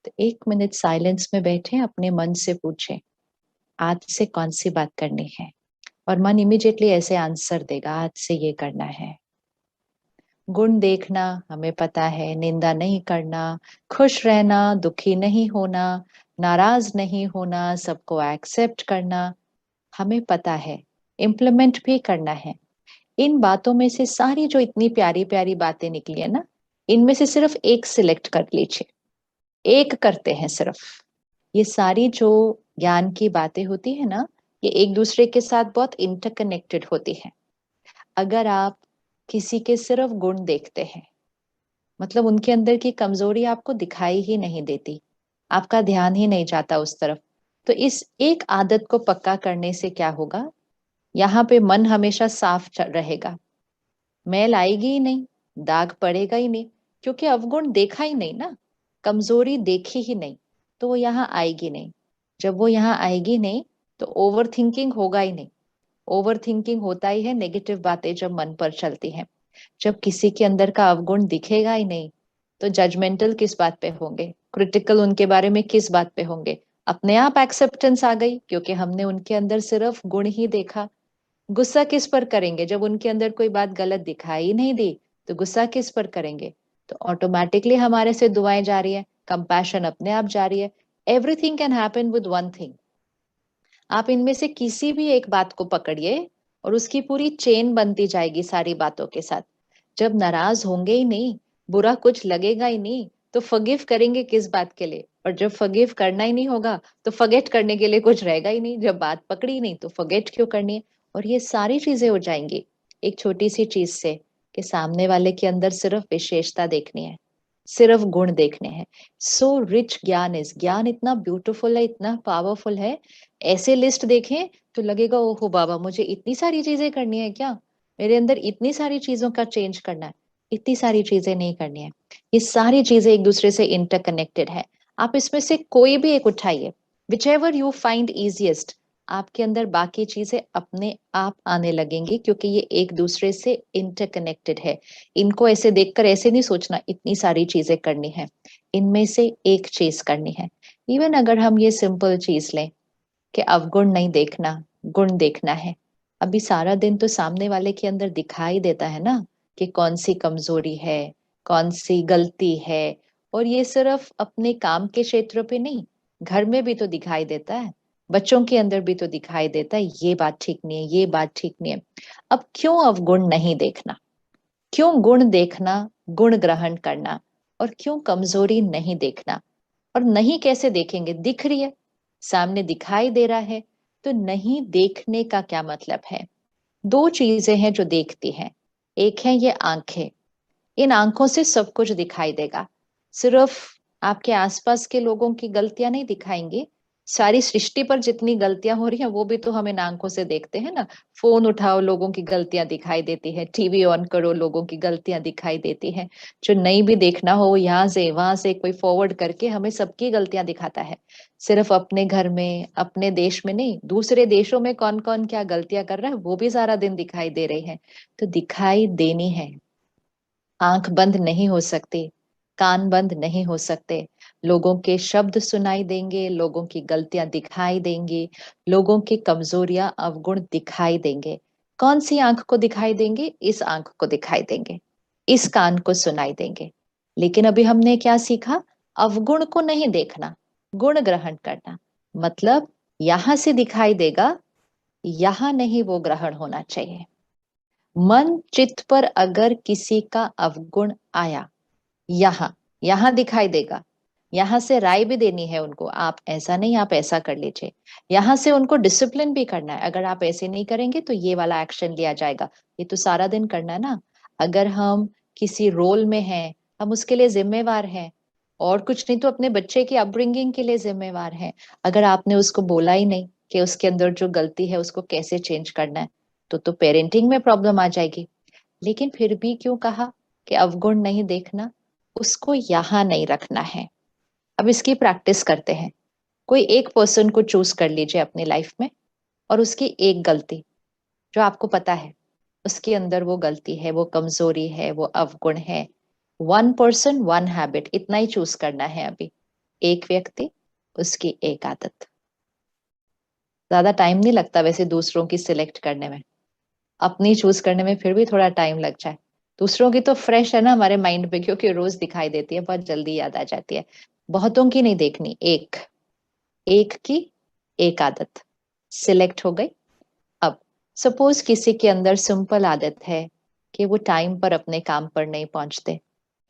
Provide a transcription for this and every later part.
तो 1 minute silence में बैठे अपने मन से पूछें, आज से कौन सी बात करनी है। और मन इमिडिएटली ऐसे आंसर देगा, आज से ये करना है। गुण देखना हमें पता है, निंदा नहीं करना, खुश रहना, दुखी नहीं होना, नाराज नहीं होना, सबको एक्सेप्ट करना हमें पता है, इम्प्लीमेंट भी करना है। इन बातों में से सारी जो इतनी प्यारी प्यारी बातें निकली है ना, इनमें से सिर्फ एक सिलेक्ट कर लीजिए, एक करते हैं सिर्फ। ये सारी जो ज्ञान की बातें होती है ना, ये एक दूसरे के साथ बहुत इंटरकनेक्टेड होती है। अगर आप किसी के सिर्फ गुण देखते हैं, मतलब उनके अंदर की कमजोरी आपको दिखाई ही नहीं देती, आपका ध्यान ही नहीं जाता उस तरफ, तो इस एक आदत को पक्का करने से क्या होगा, यहाँ पे मन हमेशा साफ रहेगा, मैल आएगी ही नहीं, दाग पड़ेगा ही नहीं, क्योंकि अवगुण देखा ही नहीं ना, कमजोरी देखी ही नहीं, तो वो यहाँ आएगी नहीं। जब वो यहाँ आएगी नहीं तो ओवर थिंकिंग होगा ही नहीं। ओवर थिंकिंग होता ही है नेगेटिव बातें जब मन पर चलती हैं। जब किसी के अंदर का अवगुण दिखेगा ही नहीं तो जजमेंटल किस बात पे होंगे, क्रिटिकल उनके बारे में किस बात पे होंगे। अपने आप एक्सेप्टेंस आ गई, क्योंकि हमने उनके अंदर सिर्फ गुण ही देखा। गुस्सा किस पर करेंगे, जब उनके अंदर कोई बात गलत दिखाई नहीं दी तो गुस्सा किस पर करेंगे। तो ऑटोमेटिकली हमारे से दुआएं जा रही है, कंपैशन अपने आप जा रही है। Everything can happen with one thing. आप इनमें से किसी भी एक बात को पकड़िए और उसकी पूरी चेन बनती जाएगी सारी बातों के साथ। जब नाराज होंगे ही नहीं, बुरा कुछ लगेगा ही नहीं, तो फॉरगिव करेंगे किस बात के लिए। और जब फॉरगिव करना ही नहीं होगा तो फॉरगेट करने के लिए कुछ रहेगा ही नहीं। जब बात पकड़ी नहीं तो फॉरगेट क्यों करनी है। और ये सारी चीजें हो जाएंगी एक छोटी सी चीज से, कि सामने वाले के अंदर सिर्फ विशेषता देखनी है, सिर्फ गुण देखने हैं। सो रिच ज्ञान इज, ज्ञान इतना ब्यूटीफुल है, इतना पावरफुल है। ऐसे लिस्ट देखें तो लगेगा ओहो बाबा, मुझे इतनी सारी चीजें करनी है क्या, मेरे अंदर इतनी सारी चीजों का चेंज करना है। इतनी सारी चीजें नहीं करनी है, ये सारी चीजें एक दूसरे से इंटरकनेक्टेड है। आप इसमें से कोई भी एक उठाइए, which ever you find easiest, आपके अंदर बाकी चीजें अपने आप आने लगेंगी, क्योंकि ये एक दूसरे से इंटरकनेक्टेड है। इनको ऐसे देखकर ऐसे नहीं सोचना इतनी सारी चीजें करनी है, इनमें से एक चीज करनी है। इवन अगर हम ये सिंपल चीज लें कि अवगुण नहीं देखना, गुण देखना है। अभी सारा दिन तो सामने वाले के अंदर दिखाई देता है ना, कि कौन सी कमजोरी है, कौन सी गलती है। और ये सिर्फ अपने काम के क्षेत्र पे नहीं, घर में भी तो दिखाई देता है, बच्चों के अंदर भी तो दिखाई देता है, ये बात ठीक नहीं है, ये बात ठीक नहीं है। अब क्यों अवगुण नहीं देखना, क्यों गुण देखना, गुण ग्रहण करना, और क्यों कमजोरी नहीं देखना। और नहीं कैसे देखेंगे, दिख रही है, सामने दिखाई दे रहा है, तो नहीं देखने का क्या मतलब है। दो चीजें हैं जो देखती हैं, एक है ये आंखें, इन आंखों से सब कुछ दिखाई देगा। सिर्फ आपके आसपास के लोगों की गलतियां नहीं दिखाएंगी, सारी सृष्टि पर जितनी गलतियां हो रही हैं वो भी तो हम इन आंखों से देखते हैं ना। फोन उठाओ, लोगों की गलतियां दिखाई देती है, टीवी ऑन करो, लोगों की गलतियां दिखाई देती हैं। जो नहीं भी देखना हो, यहाँ से वहां से कोई फॉरवर्ड करके हमें सबकी गलतियां दिखाता है। सिर्फ अपने घर में, अपने देश में नहीं, दूसरे देशों में कौन कौन क्या गलतियां कर रहा है वो भी सारा दिन दिखाई दे रहे हैं। तो दिखाई देनी है, आंख बंद नहीं हो सकती, कान बंद नहीं हो सकते। लोगों के शब्द सुनाई देंगे, लोगों की गलतियां दिखाई देंगी, लोगों की कमजोरियां अवगुण दिखाई देंगे। कौन सी आंख को दिखाई देंगे, इस आंख को दिखाई देंगे, इस कान को सुनाई देंगे। लेकिन अभी हमने क्या सीखा, अवगुण को नहीं देखना, गुण ग्रहण करना। मतलब यहां से दिखाई देगा, यहां नहीं वो ग्रहण होना चाहिए। मन चित्त पर अगर किसी का अवगुण आया, यहाँ यहाँ दिखाई देगा, यहाँ से राय भी देनी है उनको, आप ऐसा नहीं, आप ऐसा कर लीजिए। यहाँ से उनको डिसिप्लिन भी करना है, अगर आप ऐसे नहीं करेंगे तो ये वाला एक्शन लिया जाएगा। ये तो सारा दिन करना है ना। अगर हम किसी रोल में हैं, हम उसके लिए जिम्मेवार हैं, और कुछ नहीं तो अपने बच्चे की अपब्रिंगिंग के लिए जिम्मेवार हैं। अगर आपने उसको बोला ही नहीं कि उसके अंदर जो गलती है उसको कैसे चेंज करना है, तो पेरेंटिंग में प्रॉब्लम आ जाएगी। लेकिन फिर भी क्यों कहा कि अवगुण नहीं देखना, उसको यहां नहीं रखना है। अब इसकी प्रैक्टिस करते हैं। कोई एक पर्सन को चूज कर लीजिए अपनी लाइफ में, और उसकी एक गलती जो आपको पता है उसके अंदर वो गलती है, वो कमजोरी है, वो अवगुण है। 1 पर्सन 1 हैबिट, इतना ही चूज करना है अभी। एक व्यक्ति, उसकी एक आदत। ज्यादा टाइम नहीं लगता वैसे दूसरों की सिलेक्ट करने में, अपनी चूज करने में फिर भी थोड़ा टाइम लग जाए। दूसरों की तो फ्रेश है ना हमारे माइंड पे, क्योंकि रोज दिखाई देती है, बहुत जल्दी याद आ जाती है। बहुतों की नहीं देखनी, एक एक की एक आदत सिलेक्ट हो गई। अब सपोज किसी के अंदर सिंपल आदत है कि वो टाइम पर अपने काम पर नहीं पहुंचते,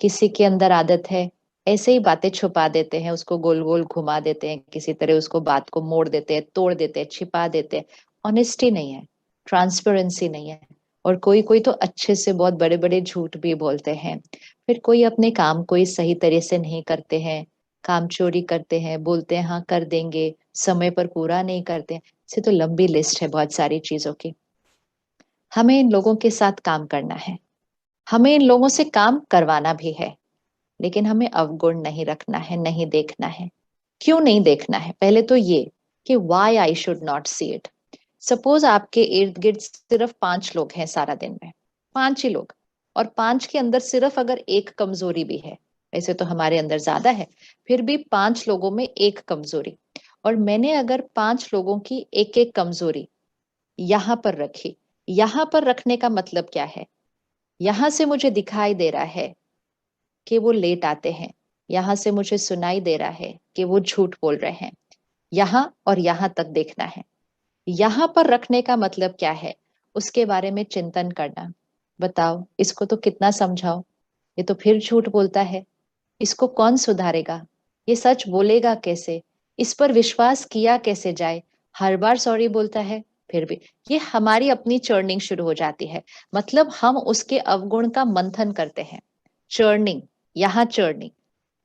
किसी के अंदर आदत है ऐसे ही बातें छुपा देते हैं, उसको गोल गोल घुमा देते हैं, किसी तरह उसको बात को मोड़ देते हैं, तोड़ देते हैं, छिपा देते हैं। ऑनेस्टी नहीं है, ट्रांसपेरेंसी नहीं है। और कोई कोई तो अच्छे से बहुत बड़े बड़े झूठ भी बोलते हैं। फिर कोई अपने काम को ही सही तरह से नहीं करते हैं, काम चोरी करते हैं, बोलते हैं हाँ कर देंगे, समय पर पूरा नहीं करते हैं। से तो लंबी लिस्ट है बहुत सारी चीजों की। हमें इन लोगों के साथ काम करना है, हमें इन लोगों से काम करवाना भी है, लेकिन हमें अवगुण नहीं रखना है, नहीं देखना है। क्यों नहीं देखना है? पहले तो ये कि why I should not see it. Suppose आपके इर्द गिर्द सिर्फ 5 लोग हैं सारा दिन में, 5 ही लोग, और 5 के अंदर सिर्फ अगर एक कमजोरी भी है, वैसे तो हमारे अंदर ज्यादा है, फिर भी 5 लोगों में एक कमजोरी, और मैंने अगर 5 लोगों की एक एक कमजोरी यहां पर रखी, यहां पर रखने का मतलब क्या है? यहां से मुझे दिखाई दे रहा है कि वो लेट आते हैं, यहां से मुझे सुनाई दे रहा है कि वो झूठ बोल रहे हैं, यहां और यहां तक देखना है। यहां पर रखने का मतलब क्या है? उसके बारे में चिंतन करना। बताओ इसको तो कितना समझाओ, ये तो फिर झूठ बोलता है, इसको कौन सुधारेगा, ये सच बोलेगा कैसे, इस पर विश्वास किया कैसे जाए, हर बार सॉरी बोलता है फिर भी। ये हमारी अपनी चर्निंग शुरू हो जाती है। मतलब हम उसके अवगुण का मंथन करते हैं। चर्निंग, यहाँ चर्निंग,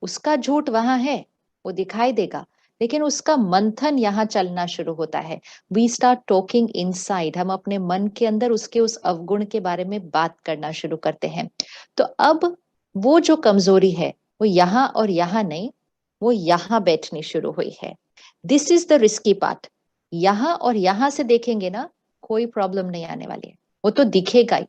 उसका झूठ वहां है, वो दिखाई देगा, लेकिन उसका मंथन यहाँ चलना शुरू होता है। वी स्टार्ट टॉकिंग इनसाइड, हम अपने मन के अंदर उसके उस अवगुण के बारे में बात करना शुरू करते हैं। तो अब वो जो कमजोरी है वो यहाँ और यहाँ नहीं, वो यहाँ बैठनी शुरू हुई है। This is the risky part. यहाँ और यहाँ से देखेंगे ना, कोई प्रॉब्लम नहीं आने वाली है, वो तो दिखेगा ही,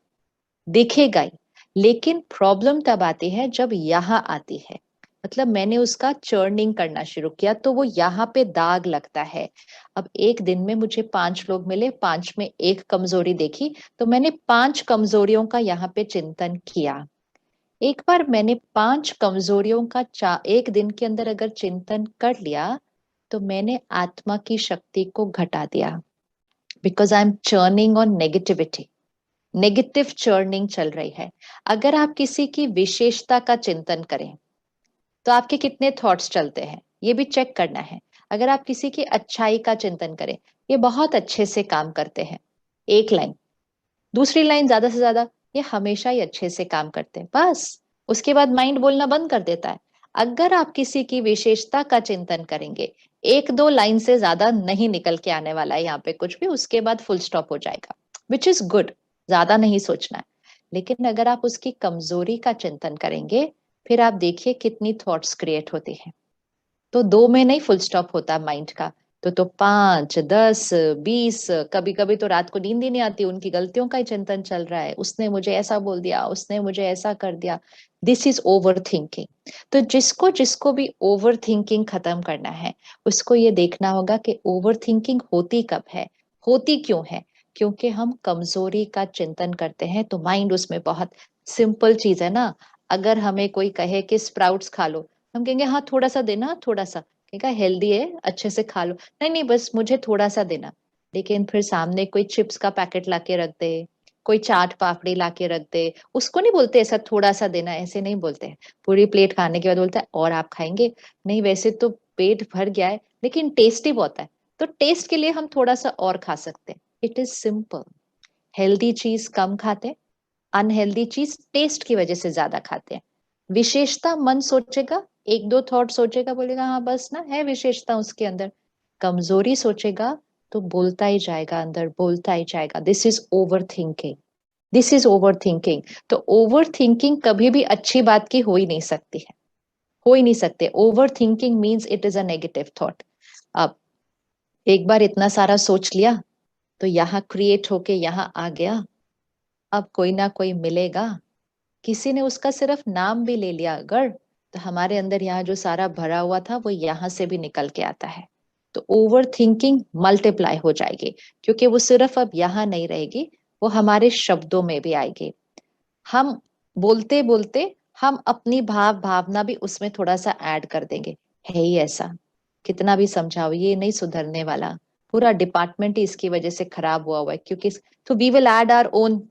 दिखेगा ही। लेकिन प्रॉब्लम तब आती है जब यहाँ आती है। मतलब मैंने उसका चर्निंग करना शुरू किया तो वो यहाँ पे दाग लगता है। अब एक दिन में मुझे 5 लोग मिले, 5 में एक कमजोरी देखी, तो मैंने 5 कमजोरियों का यहाँ पे चिंतन किया। एक बार मैंने 5 कमजोरियों का एक दिन के अंदर अगर चिंतन कर लिया, तो मैंने आत्मा की शक्ति को घटा दिया। Because I am churning on negativity, negative churning चल रही है। अगर आप किसी की विशेषता का चिंतन करें तो आपके कितने थॉट्स चलते हैं, ये भी चेक करना है। अगर आप किसी की अच्छाई का चिंतन करें, ये बहुत अच्छे से काम करते हैं, एक लाइन, दूसरी लाइन ज्यादा से ज्यादा, ये हमेशा ही अच्छे से काम करते हैं, बस उसके बाद माइंड बोलना बंद कर देता है। अगर आप किसी की विशेषता का चिंतन करेंगे, एक दो लाइन से ज्यादा नहीं निकल के आने वाला है यहाँ पे कुछ भी, उसके बाद फुल स्टॉप हो जाएगा, विच इज गुड, ज्यादा नहीं सोचना है। लेकिन अगर आप उसकी कमजोरी का चिंतन करेंगे, फिर आप देखिए कितनी थॉट्स क्रिएट होती है। तो 2 में नहीं फुल स्टॉप होता माइंड का, तो 5, 10, 20, कभी कभी तो रात को नींद ही नहीं आती, उनकी गलतियों का ही चिंतन चल रहा है, उसने मुझे ऐसा बोल दिया, उसने मुझे ऐसा कर दिया। This is over thinking. तो जिसको जिसको भी ओवर थिंकिंग खत्म करना है, उसको ये देखना होगा कि ओवर थिंकिंग होती कब है, होती क्यों है। क्योंकि हम कमजोरी का चिंतन करते हैं, तो माइंड उसमें बहुत सिंपल चीज है ना। अगर हमें कोई कहे कि स्प्राउट्स खा लो, हम कहेंगे हाँ थोड़ा सा देना, थोड़ा सा, कहेगा हेल्दी है अच्छे से खा लो, नहीं नहीं बस मुझे थोड़ा सा देना। लेकिन फिर सामने कोई चिप्स का पैकेट लाके रख दे, कोई चाट पापड़ी लाके रख दे, उसको नहीं बोलते ऐसा थोड़ा सा देना, ऐसे नहीं बोलते हैं। पूरी प्लेट खाने के बाद बोलता है और आप खाएंगे? नहीं वैसे तो पेट भर गया है, लेकिन टेस्टी बहुत है, तो टेस्ट के लिए हम थोड़ा सा और खा सकते हैं। It is simple. हेल्दी चीज कम खाते हैं, अनहेल्दी चीज टेस्ट की वजह से ज्यादा खाते हैं। विशेषता मन सोचेगा, एक दो थॉट सोचेगा, बोलेगा हाँ बस ना है विशेषता उसके अंदर। कमजोरी सोचेगा तो बोलता ही जाएगा, अंदर बोलता ही जाएगा। This is over thinking, this is over thinking. तो ओवर थिंकिंग कभी भी अच्छी बात की हो ही नहीं सकती है, हो ही नहीं सकते। Over thinking means it is a negative thought. अब एक बार इतना सारा सोच लिया, तो यहाँ क्रिएट होके यहाँ आ गया। अब कोई ना कोई मिलेगा, किसी ने उसका सिर्फ नाम भी ले लिया अगर, तो हमारे अंदर यहाँ जो सारा भरा हुआ था वो यहाँ से भी निकल के आता है। तो ओवर थिंकिंग मल्टीप्लाई हो जाएगी, क्योंकि वो सिर्फ अब यहाँ नहीं रहेगी, वो हमारे शब्दों में भी आएगी। हम बोलते बोलते हम अपनी भावना भी उसमें थोड़ा सा ऐड कर देंगे। है ही ऐसा, कितना भी समझाओ ये नहीं सुधरने वाला, पूरा डिपार्टमेंट ही इसकी वजह से खराब हुआ है, क्योंकि तो we will add our own.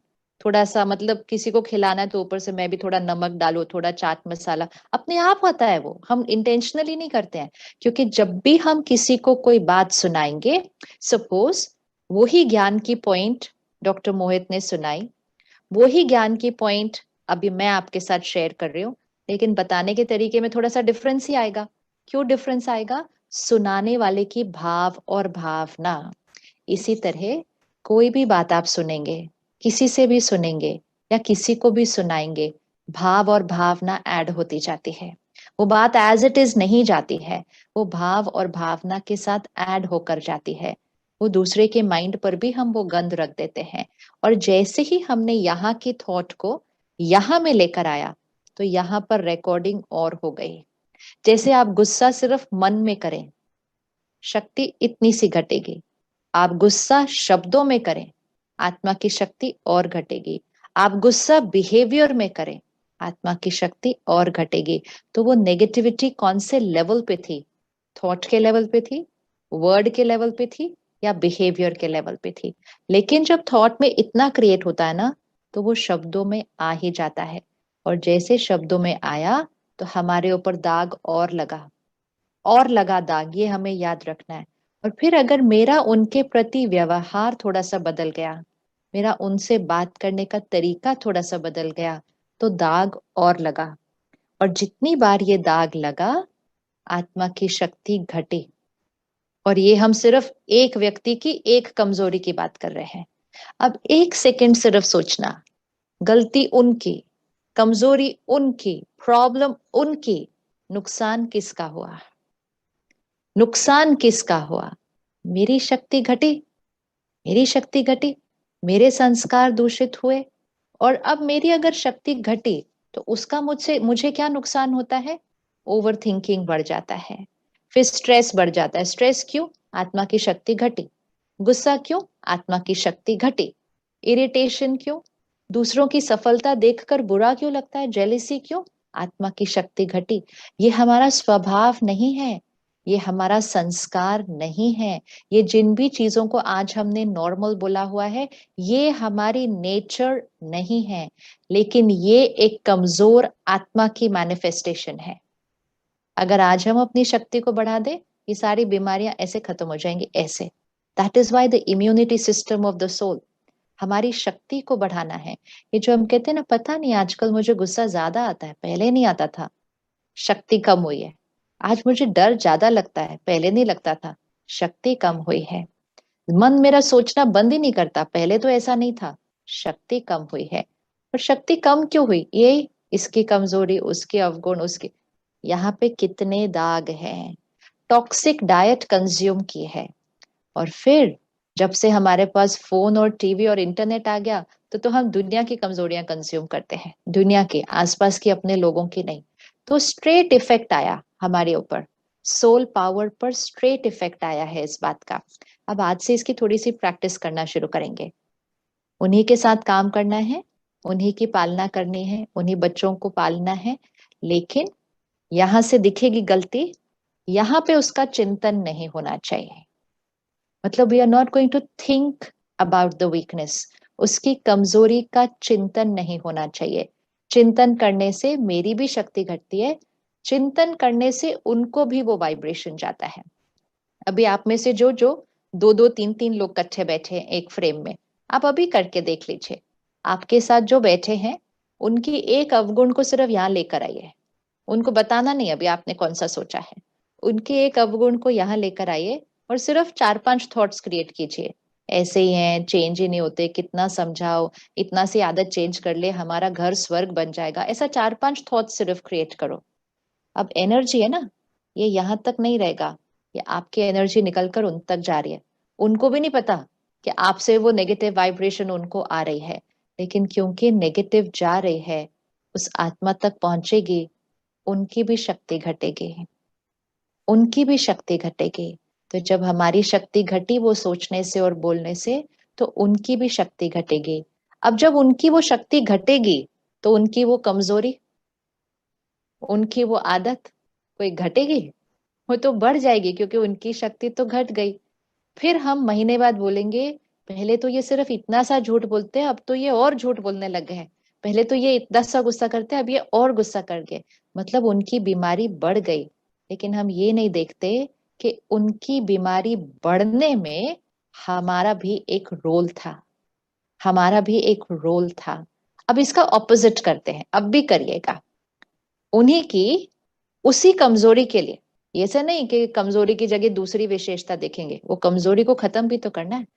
थोड़ा सा मतलब किसी को खिलाना है तो ऊपर से मैं भी थोड़ा नमक डालू, थोड़ा चाट मसाला, अपने आप होता है वो, हम इंटेंशनली नहीं करते हैं। क्योंकि जब भी हम किसी को कोई बात सुनाएंगे, सपोज वही ज्ञान की पॉइंट डॉक्टर मोहित ने सुनाई, वो ही ज्ञान की पॉइंट अभी मैं आपके साथ शेयर कर रही हूँ, लेकिन बताने के तरीके में थोड़ा सा डिफरेंस ही आएगा। क्यों डिफरेंस आएगा? सुनाने वाले की भाव और भावना। इसी तरह कोई भी बात आप सुनेंगे, किसी से भी सुनेंगे या किसी को भी सुनाएंगे, भाव और भावना ऐड होती जाती है। वो बात एज इट इज नहीं जाती है, वो भाव और भावना के साथ ऐड होकर जाती है। वो दूसरे के माइंड पर भी हम वो गंध रख देते हैं। और जैसे ही हमने यहाँ की थॉट को यहाँ में लेकर आया, तो यहाँ पर रिकॉर्डिंग और हो गई। जैसे आप गुस्सा सिर्फ मन में करें, शक्ति इतनी सी घटेगी। आप गुस्सा शब्दों में करें, आत्मा की शक्ति और घटेगी। आप गुस्सा बिहेवियर में करें, आत्मा की शक्ति और घटेगी। तो वो नेगेटिविटी कौन से लेवल पे थी? थॉट के लेवल पे थी, वर्ड के लेवल पे थी, या बिहेवियर के लेवल पे थी? लेकिन जब थॉट में इतना क्रिएट होता है ना, तो वो शब्दों में आ ही जाता है। और जैसे शब्दों में आया, तो हमारे ऊपर दाग और लगा दाग, ये हमें याद रखना है। और फिर अगर मेरा उनके प्रति व्यवहार थोड़ा सा बदल गया, मेरा उनसे बात करने का तरीका थोड़ा सा बदल गया, तो दाग और लगा। और जितनी बार ये दाग लगा, आत्मा की शक्ति घटी। और ये हम सिर्फ एक व्यक्ति की एक कमजोरी की बात कर रहे हैं। अब एक सेकंड सिर्फ सोचना, गलती उनकी, कमजोरी उनकी, प्रॉब्लम उनकी, नुकसान किसका हुआ? नुकसान किसका हुआ? मेरी शक्ति घटी, मेरी शक्ति घटी, मेरे संस्कार दूषित हुए। और अब मेरी अगर शक्ति घटी, तो उसका मुझसे मुझे क्या नुकसान होता है? ओवर थिंकिंग बढ़ जाता है, फिर स्ट्रेस बढ़ जाता है। स्ट्रेस क्यों? आत्मा की शक्ति घटी। गुस्सा क्यों? आत्मा की शक्ति घटी। इरिटेशन क्यों? दूसरों की सफलता देखकर बुरा क्यों लगता है? जेलिसी क्यों? आत्मा की शक्ति घटी। ये हमारा स्वभाव नहीं है, ये हमारा संस्कार नहीं है। ये जिन भी चीजों को आज हमने नॉर्मल बोला हुआ है, ये हमारी नेचर नहीं है, लेकिन ये एक कमजोर आत्मा की मैनिफेस्टेशन है। अगर आज हम अपनी शक्ति को बढ़ा दें, ये सारी बीमारियां ऐसे खत्म हो जाएंगी, ऐसे। That is why the immunity system of the soul, हमारी शक्ति को बढ़ाना है। ये जो हम कहते हैं ना, पता नहीं आजकल मुझे गुस्सा ज्यादा आता है, पहले नहीं आता था, शक्ति कम हुई है। आज मुझे डर ज्यादा लगता है, पहले नहीं लगता था, शक्ति कम हुई है। मन मेरा सोचना बंद ही नहीं करता, पहले तो ऐसा नहीं था, शक्ति कम हुई है। और शक्ति कम क्यों हुई? ये इसकी कमजोरी, उसके अवगुण, उसके, यहाँ पे कितने दाग हैं, टॉक्सिक डाइट कंज्यूम की है। और फिर जब से हमारे पास फोन और टीवी और इंटरनेट आ गया, तो हम दुनिया की कमजोरियां कंज्यूम करते हैं, दुनिया के आसपास की, अपने लोगों की नहीं। तो स्ट्रेट इफेक्ट आया हमारे ऊपर, सोल पावर पर स्ट्रेट इफेक्ट आया है इस बात का। अब आज से इसकी थोड़ी सी प्रैक्टिस करना शुरू करेंगे, उन्हीं के साथ काम करना है, उन्हीं की पालना करनी है, उन्हीं बच्चों को पालना है। लेकिन यहाँ से दिखेगी गलती, यहाँ पे उसका चिंतन नहीं होना चाहिए। मतलब we are not going to think about the weakness, उसकी कमजोरी का चिंतन नहीं होना चाहिए। चिंतन करने से मेरी भी शक्ति घटती है, चिंतन करने से उनको भी वो वाइब्रेशन जाता है। अभी आप में से जो जो दो दो तीन तीन लोग इकट्ठे बैठे हैं एक फ्रेम में, आप अभी करके देख लीजिए, आपके साथ जो बैठे हैं, उनकी एक अवगुण को सिर्फ यहाँ लेकर आइए। उनको बताना नहीं अभी आपने कौन सा सोचा है, उनके एक अवगुण को यहाँ लेकर आइए और सिर्फ 4-5 थॉट्स क्रिएट कीजिए। ऐसे ही हैं, चेंज ही नहीं होते, कितना समझाओ, इतना सी आदत चेंज कर ले, हमारा घर स्वर्ग बन जाएगा, ऐसा 4-5 थॉट्स सिर्फ क्रिएट करो। अब एनर्जी है ना, ये यहाँ तक नहीं रहेगा, ये आपकी एनर्जी निकलकर उन तक जा रही है। उनको भी नहीं पता कि आपसे वो नेगेटिव वाइब्रेशन उनको आ रही है, लेकिन क्योंकि नेगेटिव जा रही है, उस आत्मा तक पहुंचेगी, उनकी भी शक्ति घटेगी, उनकी भी शक्ति घटेगी। तो जब हमारी शक्ति घटी वो सोचने से और बोलने से, तो उनकी भी शक्ति घटेगी। अब जब उनकी वो शक्ति घटेगी, तो उनकी वो कमजोरी, उनकी वो आदत कोई घटेगी? वो तो बढ़ जाएगी, क्योंकि उनकी शक्ति तो घट गई। फिर हम महीने बाद बोलेंगे, पहले तो ये सिर्फ इतना सा झूठ बोलते हैं, अब तो ये और झूठ बोलने लग गए हैं। पहले तो ये इतना सा गुस्सा करते हैं, अब ये और गुस्सा कर गए। मतलब उनकी बीमारी बढ़ गई। लेकिन हम ये नहीं देखते कि उनकी बीमारी बढ़ने में हमारा भी एक रोल था, हमारा भी एक रोल था। अब इसका ऑपोजिट करते हैं, अब भी करिएगा। उन्हीं की उसी कमजोरी के लिए, ये से नहीं कि कमजोरी की जगह दूसरी विशेषता देखेंगे, वो कमजोरी को खत्म भी तो करना है।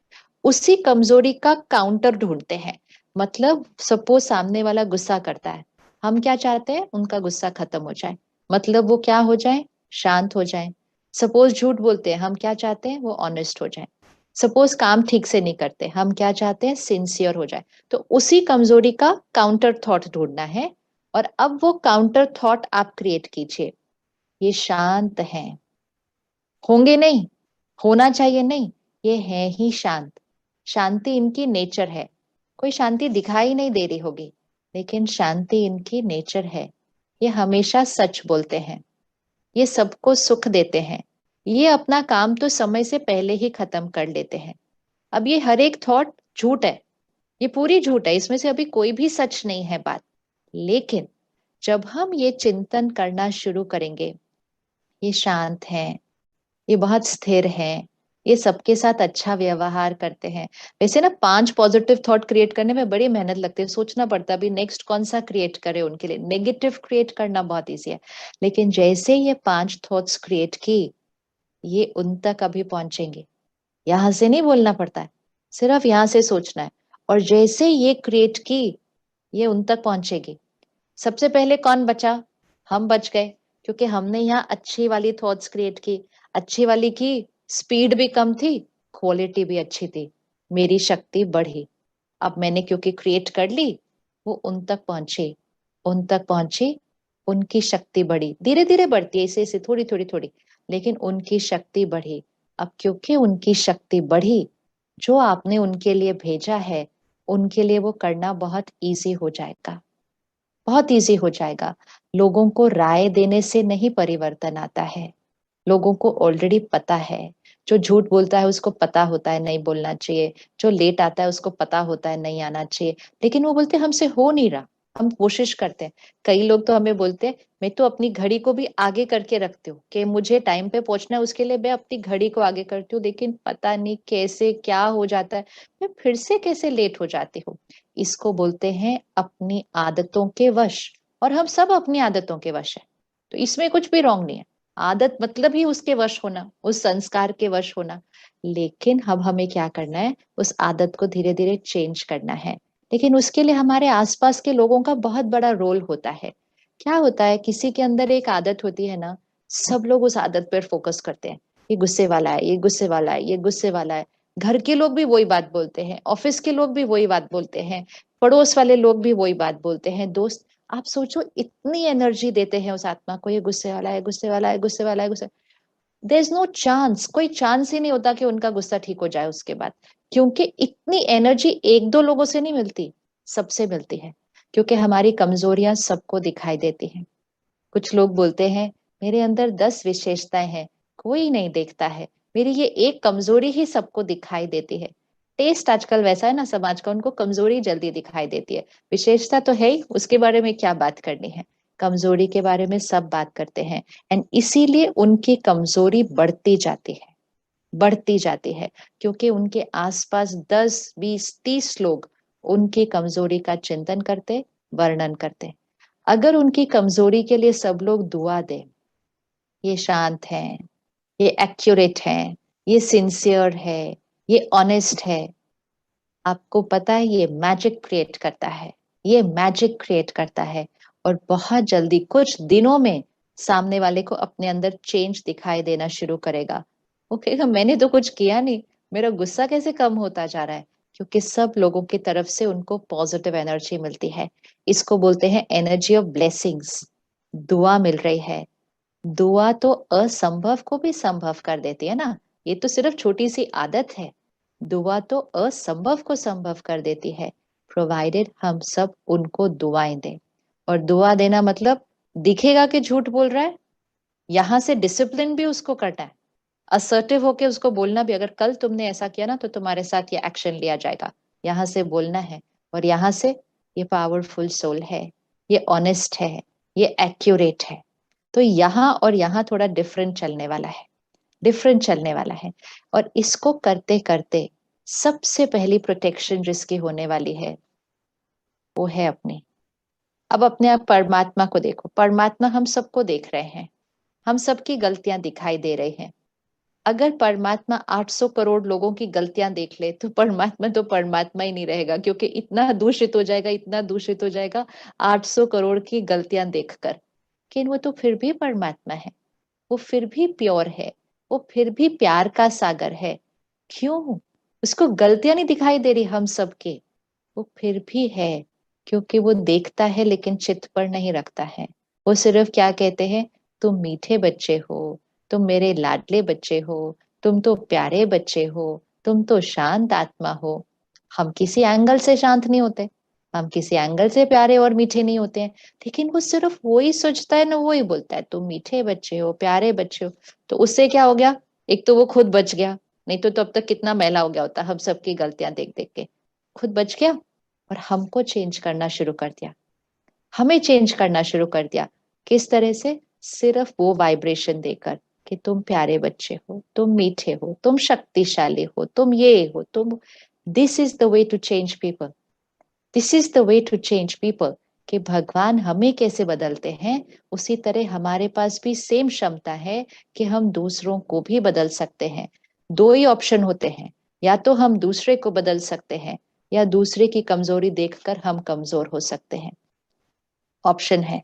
उसी कमजोरी का काउंटर ढूंढते हैं। मतलब सपोज सामने वाला गुस्सा करता है, हम क्या चाहते हैं? उनका गुस्सा खत्म हो जाए, मतलब वो क्या हो जाए? शांत हो जाए। सपोज झूठ बोलते हैं, हम क्या चाहते हैं? वो ऑनेस्ट हो जाए। सपोज काम ठीक से नहीं करते, हम क्या चाहते हैं? सिंसियर हो जाए। तो उसी कमजोरी का काउंटर थॉट ढूंढना है। और अब वो काउंटर थॉट आप क्रिएट कीजिए। ये शांत हैं, होंगे नहीं, होना चाहिए नहीं, ये है ही शांत। शांति इनकी नेचर है। कोई शांति दिखाई नहीं दे रही होगी, लेकिन शांति इनकी नेचर है। ये हमेशा सच बोलते हैं, ये सबको सुख देते हैं, ये अपना काम तो समय से पहले ही खत्म कर लेते हैं। अब ये हर एक थॉट झूठ है, ये पूरी झूठ है, इसमें से अभी कोई भी सच नहीं है बात। लेकिन जब हम ये चिंतन करना शुरू करेंगे, ये शांत हैं, ये बहुत स्थिर हैं, ये सबके साथ अच्छा व्यवहार करते हैं। वैसे ना 5 पॉजिटिव थॉट क्रिएट करने में बड़ी मेहनत लगती है, सोचना पड़ता है अभी नेक्स्ट कौन सा क्रिएट करे उनके लिए। नेगेटिव क्रिएट करना बहुत ईजी है, लेकिन जैसे ये 5 थॉट्स क्रिएट की, ये उन तक अभी पहुंचेंगे। यहां से नहीं बोलना पड़ता है, सिर्फ यहां से सोचना है। और जैसे ये क्रिएट की, ये उन तक पहुंचेगी। सबसे पहले कौन बचा? हम बच गए, क्योंकि हमने यहाँ अच्छी वाली थॉट्स क्रिएट की। अच्छी वाली की स्पीड भी कम थी, क्वालिटी भी अच्छी थी, मेरी शक्ति बढ़ी। अब मैंने क्योंकि क्रिएट कर ली, वो उन तक पहुंची, उन तक पहुंची, उनकी शक्ति बढ़ी। धीरे धीरे बढ़ती है, ऐसे ऐसे थोड़ी थोड़ी थोड़ी, लेकिन उनकी शक्ति बढ़ी। अब क्योंकि उनकी शक्ति बढ़ी, जो आपने उनके लिए भेजा है, उनके लिए वो करना बहुत इजी हो जाएगा, बहुत इजी हो जाएगा। लोगों को राय देने से नहीं परिवर्तन आता है, लोगों को ऑलरेडी पता है। जो झूठ बोलता है उसको पता होता है नहीं बोलना चाहिए, जो लेट आता है उसको पता होता है नहीं आना चाहिए, लेकिन वो बोलते हैं हमसे हो नहीं रहा। हम कोशिश करते हैं। कई लोग तो हमें बोलते हैं, मैं तो अपनी घड़ी को भी आगे करके रखती हूँ कि मुझे टाइम पे पहुंचना है, उसके लिए मैं अपनी घड़ी को आगे करती हूँ, लेकिन पता नहीं कैसे क्या हो जाता है, मैं फिर से कैसे लेट हो जाती हूँ। इसको बोलते हैं अपनी आदतों के वश। और हम सब अपनी आदतों के वश है, तो इसमें कुछ भी रॉन्ग नहीं है। आदत मतलब ही उसके वश होना, उस संस्कार के वश होना। लेकिन अब हमें क्या करना है? उस आदत को धीरे धीरे चेंज करना है। लेकिन उसके लिए हमारे आसपास के लोगों का बहुत बड़ा रोल होता है। क्या होता है, किसी के अंदर एक आदत होती है ना, सब लोग उस आदत पर फोकस करते हैं। ये गुस्से वाला है, ये गुस्से वाला है, ये गुस्से वाला है। घर के लोग भी वही बात बोलते हैं, ऑफिस के लोग भी वही बात बोलते हैं, पड़ोस वाले लोग भी वही बात बोलते हैं, दोस्त। आप सोचो, इतनी एनर्जी देते हैं उस आत्मा को, ये गुस्से वाला है, गुस्से वाला है, गुस्से वाला है, गुस्से। देयर इज नो चांस, कोई चांस ही नहीं होता कि उनका गुस्सा ठीक हो जाए उसके बाद। क्योंकि इतनी एनर्जी एक दो लोगों से नहीं मिलती, सबसे मिलती है। क्योंकि हमारी कमजोरियां सबको दिखाई देती हैं। कुछ लोग बोलते हैं, मेरे अंदर 10 विशेषताएं हैं, कोई नहीं देखता है, मेरी ये एक कमजोरी ही सबको दिखाई देती है। टेस्ट आजकल वैसा है ना समाज का, उनको कमजोरी जल्दी दिखाई देती है। विशेषता तो है ही, उसके बारे में क्या बात करनी है। कमजोरी के बारे में सब बात करते हैं। एंड इसीलिए उनकी कमजोरी बढ़ती जाती है, बढ़ती जाती है। क्योंकि उनके आसपास 10 20 30 लोग उनकी कमजोरी का चिंतन करते, वर्णन करते। अगर उनकी कमजोरी के लिए सब लोग दुआ दें, ये शांत हैं, ये एक्यूरेट हैं, ये सिंसियर है, ये ऑनेस्ट है, आपको पता है ये मैजिक क्रिएट करता है, ये मैजिक क्रिएट करता है। और बहुत जल्दी, कुछ दिनों में, सामने वाले को अपने अंदर चेंज दिखाई देना शुरू करेगा। वो कहेगा मैंने तो कुछ किया नहीं, मेरा गुस्सा कैसे कम होता जा रहा है? क्योंकि सब लोगों की तरफ से उनको पॉजिटिव एनर्जी मिलती है। इसको बोलते हैं एनर्जी ऑफ ब्लेसिंग्स। दुआ मिल रही है। दुआ तो असंभव को भी संभव कर देती है ना। ये तो सिर्फ छोटी सी आदत है। दुआ तो असंभव को संभव कर देती है, प्रोवाइडेड हम सब उनको दुआएं दें। और दुआ देना मतलब दिखेगा कि झूठ बोल रहा है, यहां से डिसिप्लिन भी उसको करना है। असर्टिव होके उसको बोलना भी, अगर कल तुमने ऐसा किया ना तो तुम्हारे साथ ये एक्शन लिया जाएगा, यहां से बोलना है। और यहां से ये पावरफुल सोल है, ये ऑनेस्ट है, ये एक्यूरेट है। तो यहाँ और यहाँ थोड़ा डिफरेंट चलने वाला है, डिफरेंट चलने वाला है। और इसको करते करते सबसे पहली प्रोटेक्शन जिसकी होने वाली है वो है अपनी। अब अपने आप परमात्मा को देखो, परमात्मा हम सबको देख रहे हैं, हम सबकी गलतियां दिखाई दे रही हैं। अगर परमात्मा 800 करोड़ लोगों की गलतियां देख ले तो परमात्मा तो परमात्मा ही नहीं रहेगा, क्योंकि इतना दूषित हो जाएगा, इतना दूषित हो जाएगा 800 करोड़ की गलतियां देखकर। लेकिन वो तो फिर भी परमात्मा है, वो फिर भी प्योर है, वो फिर भी प्यार का सागर है। क्यों? उसको गलतियां नहीं दिखाई दे रही हम सबके, वो फिर भी है। क्योंकि वो देखता है लेकिन चित्त पर नहीं रखता है। वो सिर्फ क्या कहते हैं, तुम मीठे बच्चे हो, तुम मेरे लाडले बच्चे हो, तुम तो प्यारे बच्चे हो, तुम तो शांत आत्मा हो। हम किसी एंगल से शांत नहीं होते, हम किसी एंगल से प्यारे और मीठे नहीं होते हैं। लेकिन वो सिर्फ वही सोचता है ना, वही बोलता है तुम मीठे बच्चे हो, प्यारे बच्चे हो। तो उससे क्या हो गया, एक तो वो खुद बच गया, नहीं तो अब तक कितना मैला हो गया होता हम सबकी गलतियां देख देख के। खुद बच गया और हमको चेंज करना शुरू कर दिया, हमें चेंज करना शुरू कर दिया। किस तरह से? सिर्फ वो वाइब्रेशन देकर कि तुम प्यारे बच्चे हो, तुम मीठे हो, तुम शक्तिशाली हो, तुम ये हो, तुम। This is the way to change people, this is the way to change people. कि भगवान हमें कैसे बदलते हैं, उसी तरह हमारे पास भी सेम क्षमता है कि हम दूसरों को भी बदल सकते हैं। दो ही ऑप्शन होते हैं, या तो हम दूसरे को बदल सकते हैं, या दूसरे की कमजोरी देखकर हम कमजोर हो सकते हैं। ऑप्शन है